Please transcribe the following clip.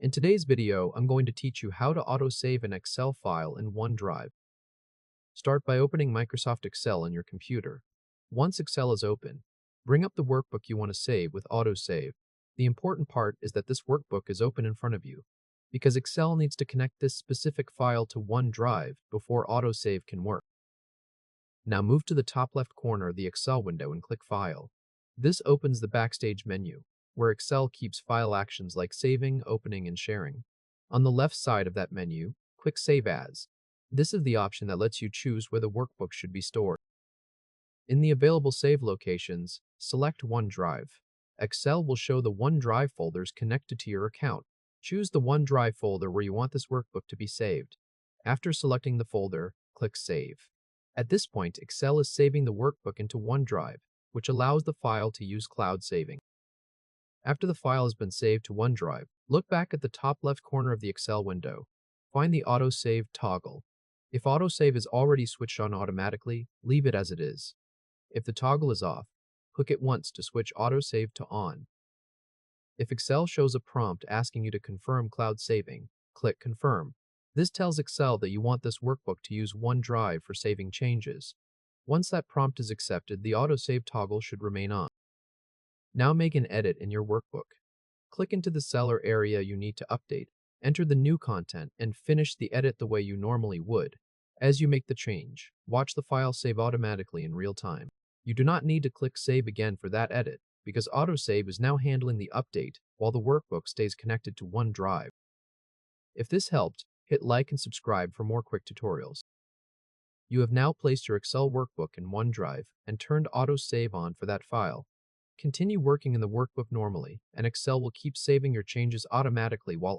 In today's video, I'm going to teach you how to autosave an Excel file in OneDrive. Start by opening Microsoft Excel on your computer. Once Excel is open, bring up the workbook you want to save with AutoSave. The important part is that this workbook is open in front of you, because Excel needs to connect this specific file to OneDrive before AutoSave can work. Now move to the top left corner of the Excel window and click File. This opens the Backstage menu, where Excel keeps file actions like saving, opening, and sharing. On the left side of that menu, click Save As. This is the option that lets you choose where the workbook should be stored. In the available save locations, select OneDrive. Excel will show the OneDrive folders connected to your account. Choose the OneDrive folder where you want this workbook to be saved. After selecting the folder, click Save. At this point, Excel is saving the workbook into OneDrive, which allows the file to use cloud saving. After the file has been saved to OneDrive, look back at the top left corner of the Excel window. Find the AutoSave toggle. If AutoSave is already switched on automatically, leave it as it is. If the toggle is off, click it once to switch AutoSave to on. If Excel shows a prompt asking you to confirm cloud saving, click Confirm. This tells Excel that you want this workbook to use OneDrive for saving changes. Once that prompt is accepted, the AutoSave toggle should remain on. Now make an edit in your workbook. Click into the cell or area you need to update, enter the new content, and finish the edit the way you normally would. As you make the change, watch the file save automatically in real time. You do not need to click Save again for that edit, because AutoSave is now handling the update while the workbook stays connected to OneDrive. If this helped, hit like and subscribe for more quick tutorials. You have now placed your Excel workbook in OneDrive and turned AutoSave on for that file. Continue working in the workbook normally, and Excel will keep saving your changes automatically while